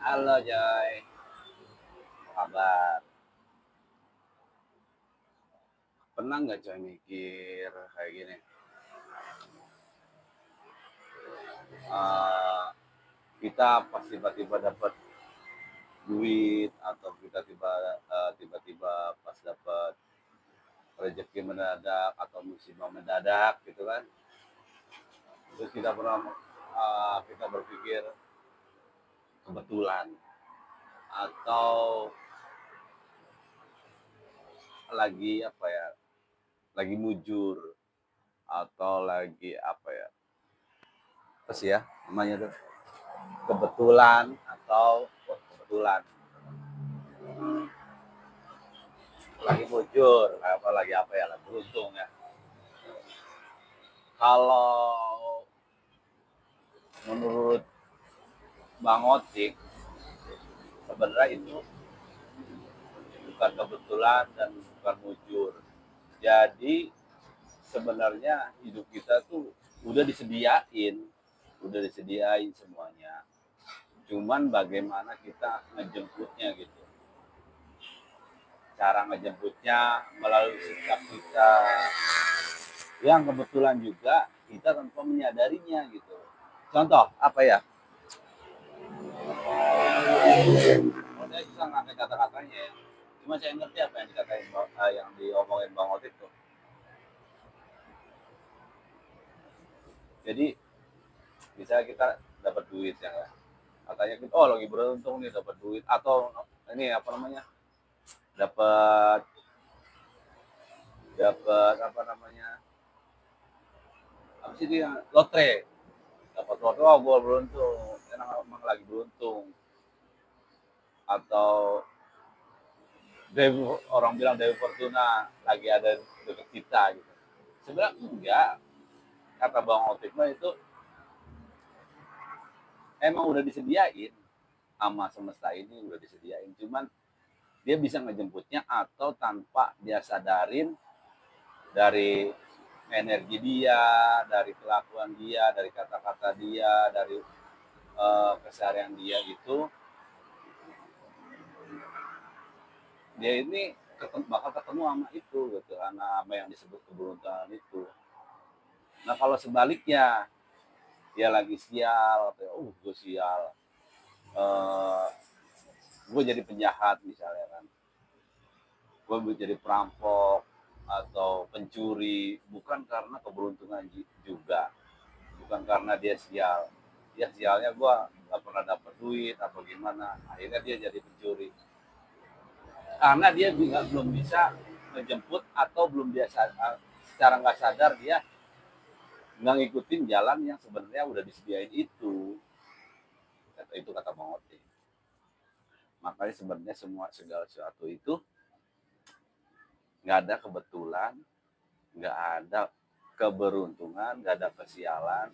Halo Joy, apa kabar? Pernah nggak Joy mikir kayak gini? Eh, kita pas tiba-tiba dapat duit atau kita tiba-tiba pas dapat rezeki mendadak atau musibah mendadak gitu kan? Terus kita berpikir kebetulan atau lagi apa ya? Lagi mujur atau lagi apa ya? Apa sih ya namanya tuh? Kebetulan atau kebetulan lagi mujur apa lagi apa ya lagi beruntung ya kalau menurut Bang Otik sebenarnya itu bukan kebetulan dan bukan mujur, jadi sebenarnya hidup kita tuh udah disediain semuanya, cuman bagaimana kita ngejemputnya gitu, cara ngejemputnya melalui sikap kita yang kebetulan juga kita tanpa menyadarinya gitu. Contoh apa ya? Oh, saya susah ngangkat kata-katanya ya. Cuma saya ngerti apa yang yang diomongin Bang Otit tuh. Jadi misalnya kita dapat duit ya kan. Katanya kita oh lagi beruntung nih dapat duit atau ini apa namanya? Dapat dapat apa namanya? Apa sih dia? Lotre. Dapat lotre, oh gue beruntung. Emang lagi beruntung. Atau orang bilang Dewi Fortuna lagi ada deket kita gitu. Sebenarnya enggak, kata Bang Otik mah itu emang udah disediain sama semesta ini, udah disediain, cuman dia bisa ngejemputnya atau tanpa dia sadarin dari energi dia, dari kelakuan dia, dari kata-kata dia, dari keseharian dia gitu, dia ini bakal ketemu sama itu gitu, sama yang disebut keberuntungan itu. Nah kalau sebaliknya dia lagi sial, gue sial, uh, gue jadi penjahat misalnya kan, gue jadi perampok atau pencuri, bukan karena keberuntungan juga, bukan karena dia sial, dia sialnya gue nggak pernah dapat duit atau gimana, akhirnya dia jadi pencuri karena dia juga belum bisa menjemput atau belum dia secara nggak sadar dia nggak ngikutin jalan yang sebenarnya udah disediain itu kata Bang Oti. Makanya sebenarnya segala sesuatu itu nggak ada kebetulan, nggak ada keberuntungan, nggak ada kesialan,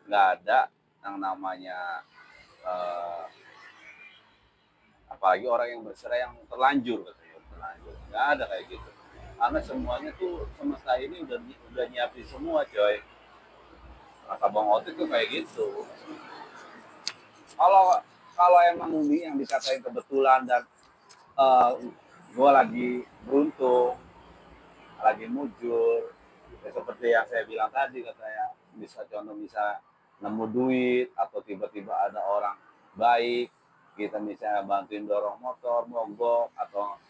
nggak ada yang namanya eh, apalagi orang yang bercerai yang terlanjur katanya, terlanjur nggak ada kayak gitu, karena semuanya tuh semesta ini udah nyiapin semua coy. Kata Bang Otit tuh kayak gitu. Kalau kalau emang ini yang dikatain kebetulan dan uh, gue lagi beruntung, lagi mujur, ya seperti yang saya bilang tadi, katanya bisa contoh bisa nemu duit atau tiba-tiba ada orang baik, kita misalnya bantuin dorong motor mogok atau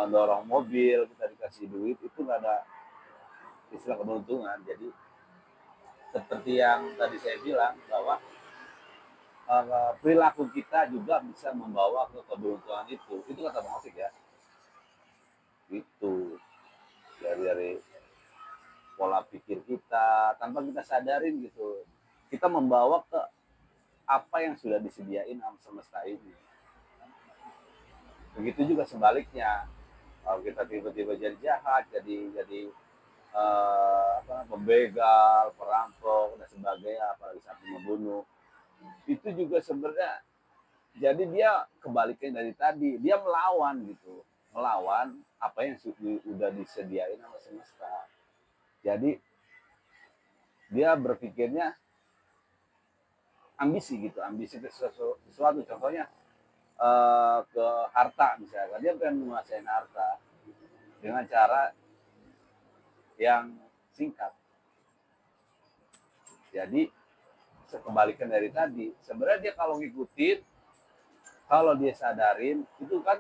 dorong mobil, kita dikasih duit, itu nggak ada istilah keberuntungan. Jadi seperti yang tadi saya bilang bahwa perilaku kita juga bisa membawa ke keberuntungan itu kata Bang Osik ya, itu dari pola pikir kita tanpa kita sadarin gitu, kita membawa ke apa yang sudah disediain alam semesta ini. Begitu juga sebaliknya, kalau kita tiba-tiba jadi jahat, jadi pembegal, perampok dan sebagainya, apalagi sampai membunuh, itu juga sebenarnya jadi dia kebalikan dari tadi, dia melawan gitu, melawan apa yang sudah disediain sama semesta. Jadi dia berpikirnya ambisi gitu, ambisi ke sesuatu. Contohnya ke harta misalnya, dia pengen menguasai harta dengan cara yang singkat. Jadi kebalikan dari tadi, sebenarnya dia kalau ngikutin, kalau dia sadarin itu kan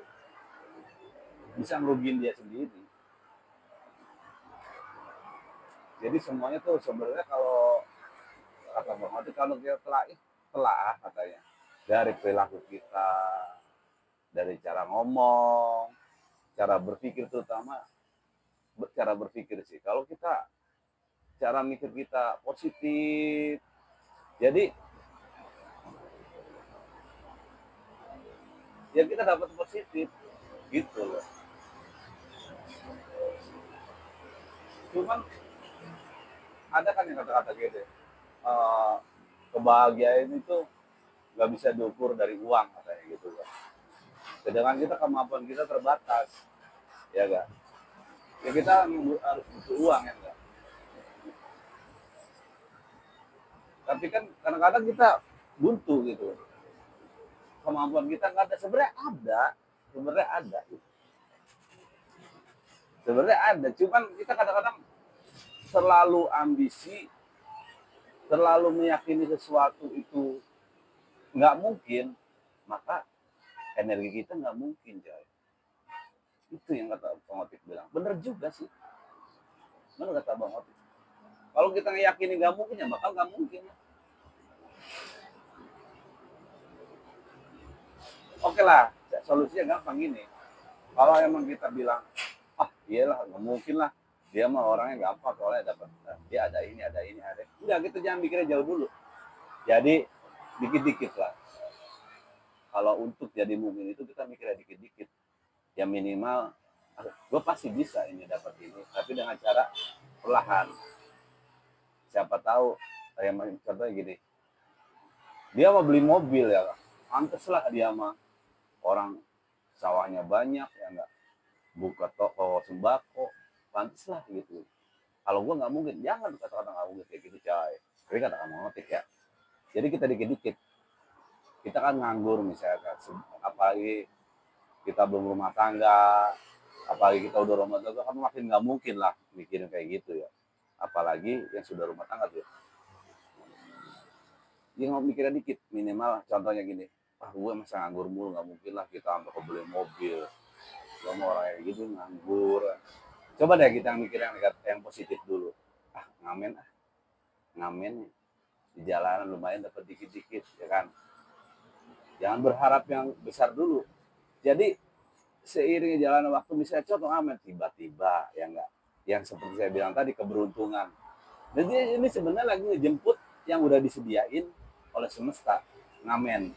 bisa ngerugiin dia sendiri. Jadi semuanya tuh sebenarnya kalau kata Bang Odi, kalau kita telah katanya dari perilaku kita, dari cara ngomong, cara berpikir, terutama cara berpikir sih. Kalau kita cara mikir kita positif, jadi ya kita dapat positif gitu loh. Cuman ada kan yang kata-kata gitu, uh, kebahagiaan itu nggak bisa diukur dari uang katanya gitu kan. Sedangkan kita kemampuan kita terbatas, ya enggak? Ya kita harus butuh uang ya enggak? Tapi kan kadang-kadang kita buntu gitu. Kemampuan kita nggak ada. Sebenarnya ada. Sebenarnya ada. Cuman kita kadang-kadang terlalu ambisi, terlalu meyakini sesuatu itu nggak mungkin, maka energi kita nggak mungkin, coy. Itu yang kata Bang Otik bilang. Bener juga sih. Bener kata Bang Otik. Kalau kita ngeyakini nggak mungkin, ya bakal nggak mungkin. Oke lah, solusinya gampang gini. Kalau emang kita bilang, ah iyalah nggak mungkin lah, dia mah orangnya gampang soalnya dapat, dia ada ini, ada ini, ada. Enggak, kita jangan mikirnya jauh dulu. Jadi dikit-dikit lah. Kalau untuk jadi mungkin itu kita mikirnya dikit-dikit. Ya minimal, gue pasti bisa ini dapat ini, tapi dengan cara perlahan. Siapa tahu, kayak contohnya gini, dia mau beli mobil ya, pantes lah dia mah orang sawahnya banyak ya enggak, buka toko sembako, pantes lah gitu. Kalau gue nggak mungkin, jangan kata-kata nggak mungkin kayak gitu, coy. Tapi kata-kata motif ya. Jadi kita dikit-dikit, kita kan nganggur misalnya, apalagi kita belum rumah tangga, apalagi kita udah rumah tangga, kan makin nggak mungkin lah mikirin kayak gitu ya. Apalagi yang sudah rumah tangga tuh. Dia mau mikirnya dikit, minimal contohnya gini, ah gue masa nganggur mulu, nggak mungkin lah kita sampai beli mobil. Lo mau orang kayak gitu nganggur. Coba deh kita mikir yang positif dulu. Ah ngamen ah, ngamen di jalanan lumayan dapat dikit-dikit ya kan. Jangan berharap yang besar dulu. Jadi seiring jalan waktu, misalnya contoh ngamen tiba-tiba ya enggak, yang seperti saya bilang tadi, keberuntungan. Jadi ini sebenarnya lagi ngejemput yang udah disediain oleh semesta. Ngamen,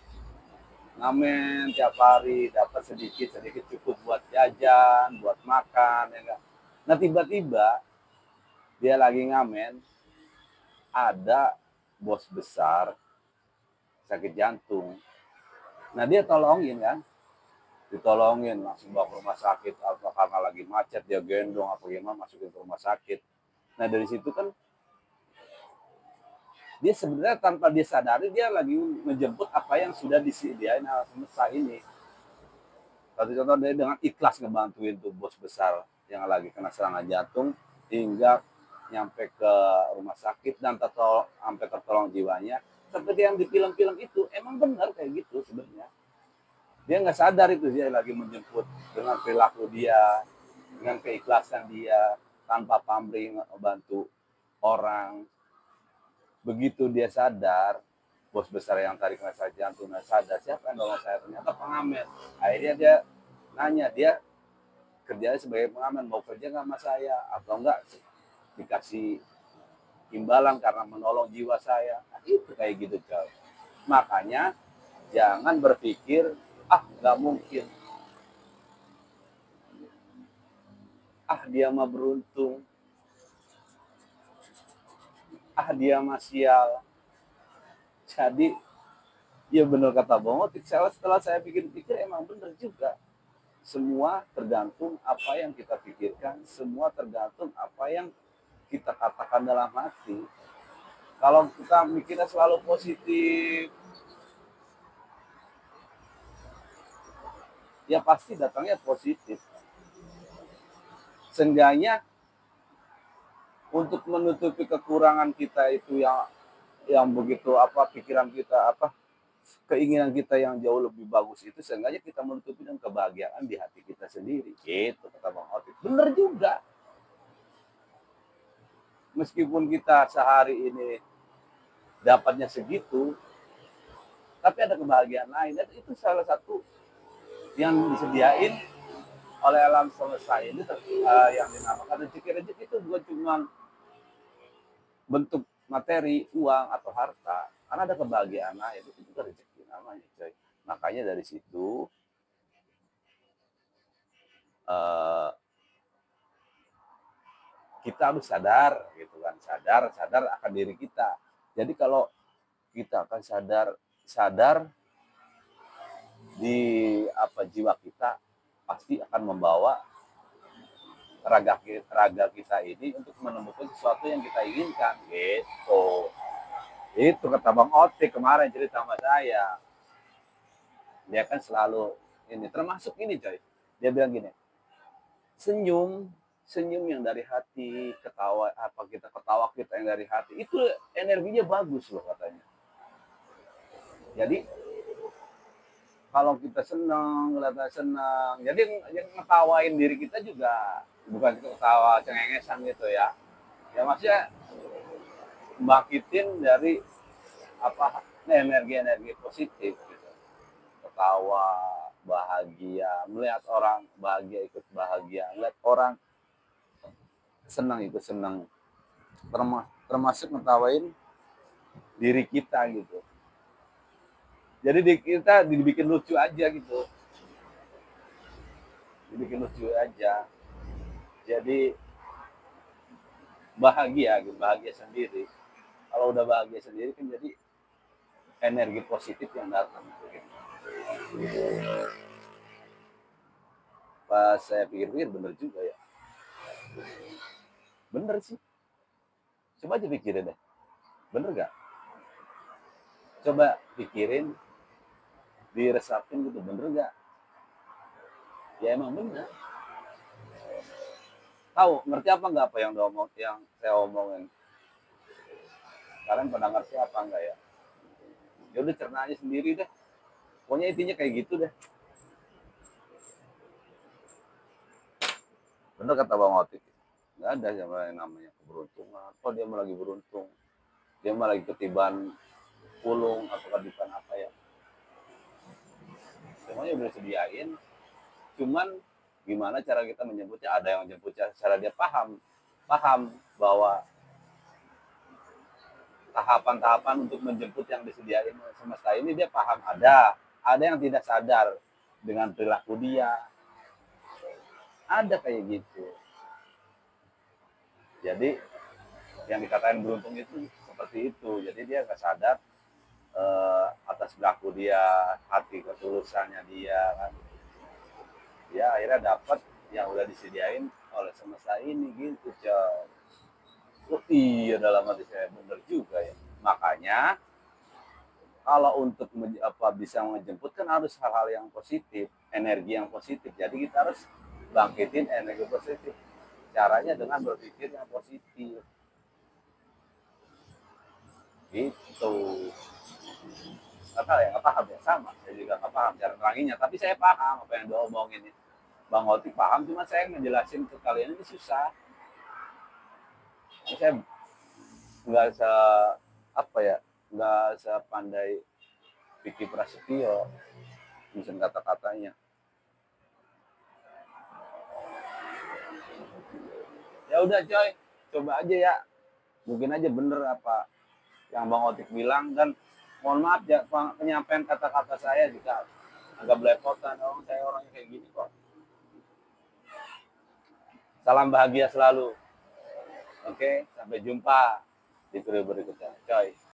ngamen tiap hari dapat sedikit sedikit cukup buat jajan, buat makan ya enggak. Nah tiba-tiba dia lagi ngamen, ada bos besar sakit jantung. Nah dia tolongin kan, ditolongin langsung bawa ke rumah sakit, apa karena lagi macet dia gendong apa gimana masukin ke rumah sakit. Nah dari situ kan dia sebenarnya tanpa dia sadari dia lagi menjemput apa yang sudah disediain alam semesta ini. Satu contoh, dia dengan ikhlas ngebantuin tuh bos besar yang lagi kena serangan jantung hingga nyampe ke rumah sakit dan sampai tertolong jiwanya. Seperti yang di film-film itu, emang benar kayak gitu sebenarnya. Dia nggak sadar itu dia lagi menjemput dengan perilaku dia, dengan keikhlasan dia, tanpa pamrih membantu orang. Begitu dia sadar, bos besar yang tadi kena sakit jantung sadar, siapa yang nolong saya, ternyata pengamen. Akhirnya dia nanya, dia kerjanya sebagai pengamen, mau kerja nggak sama saya atau enggak dikasih imbalan karena menolong jiwa saya. Nah, itu kayak gitu, coy. Makanya jangan berpikir ah nggak mungkin, ah dia mah beruntung, ah dia mah sial. Jadi ya benar kata Bang Otik, setelah saya pikir-pikir emang benar juga. Semua tergantung apa yang kita pikirkan, semua tergantung apa yang kita katakan dalam hati. Kalau kita mikirnya selalu positif, ya pasti datangnya positif. Seenggaknya untuk menutupi kekurangan kita itu yang begitu apa pikiran kita apa keinginan kita yang jauh lebih bagus itu seenggaknya kita menutupi dengan kebahagiaan di hati kita sendiri. Itu kata Bang Otit. Bener juga. Meskipun kita sehari ini dapatnya segitu, tapi ada kebahagiaan lain. Dan itu salah satu yang disediain oleh alam semesta ini yang dinamakan rezeki. Rezeki itu bukan cuma bentuk materi, uang atau harta, karena ada kebahagiaan lain itu juga rezeki namanya, coy. Makanya dari situ eh, kita harus sadar gitu kan, sadar akan diri kita. Jadi kalau kita akan sadar di apa jiwa kita pasti akan membawa raga kita ini untuk menemukan sesuatu yang kita inginkan gitu. Itu kata Bang Otik kemarin cerita sama saya. Dia kan selalu ini termasuk ini coy. Dia bilang gini, senyum senyum yang dari hati, ketawa kita yang dari hati itu energinya bagus loh katanya. Jadi kalau kita senang, kelihatan senang, jadi yang ngetawain diri kita juga bukan ketawa cengengesan gitu ya. Ya maksudnya bangkitin dari apa energi-energi positif gitu. Ketawa, bahagia, melihat orang bahagia ikut bahagia, melihat orang senang ikut senang, termasuk ngetawain diri kita gitu. Jadi kita dibikin lucu aja gitu, dibikin lucu aja. Jadi bahagia gitu, bahagia sendiri. Kalau udah bahagia sendiri kan jadi energi positif yang datang gitu. Pas saya pikir-pikir bener juga ya, bener sih. Coba aja pikirin deh, bener gak? Coba pikirin, diresapin gitu, bener gak? Ya emang bener. Tahu ngerti apa nggak apa yang saya omongin? Kalian pernah ngerti apa enggak ya? Ya udah cerna aja sendiri deh. Pokoknya intinya kayak gitu deh. Bener kata Bang Otik. Nggak ada yang namanya keberuntungan. Oh dia mau lagi beruntung. Dia mau lagi ketiban pulung atau ketiban apa ya. Semuanya udah sediain. Cuman gimana cara kita menyebutnya? Ada yang menyebutnya secara dia paham bahwa tahapan-tahapan untuk menjemput yang disediain semesta ini dia paham ada yang tidak sadar dengan perilaku dia, ada kayak gitu. Jadi yang dikatakan beruntung itu seperti itu, jadi dia nggak sadar atas perilaku dia, hati ketulusannya dia kan, dia akhirnya dapat yang udah disediain oleh semesta ini gitu coy. Oh iya dalam hati saya bener juga ya, makanya kalau untuk bisa menjemput kan harus hal-hal yang positif, energi yang positif. Jadi kita harus bangkitin energi positif. Caranya dengan berpikir yang positif. Gitu. Nggak tahu ya, nggak paham ya sama. Saya juga nggak paham cara teranginya. Tapi saya paham apa yang diomongin. Bang Oti paham, cuma saya ngejelasin ke kalian ini susah. Saya nggak se apa ya, nggak sepandai Vicky Prasetyo nyusun kata-katanya. Ya udah coy, coba aja ya, mungkin aja bener apa yang Bang Otik bilang, dan mohon maaf ya penyampaian kata-kata saya juga agak belepotan. Oh saya orangnya kayak gini kok. Salam bahagia selalu. Oke, sampai jumpa di video berikutnya coy.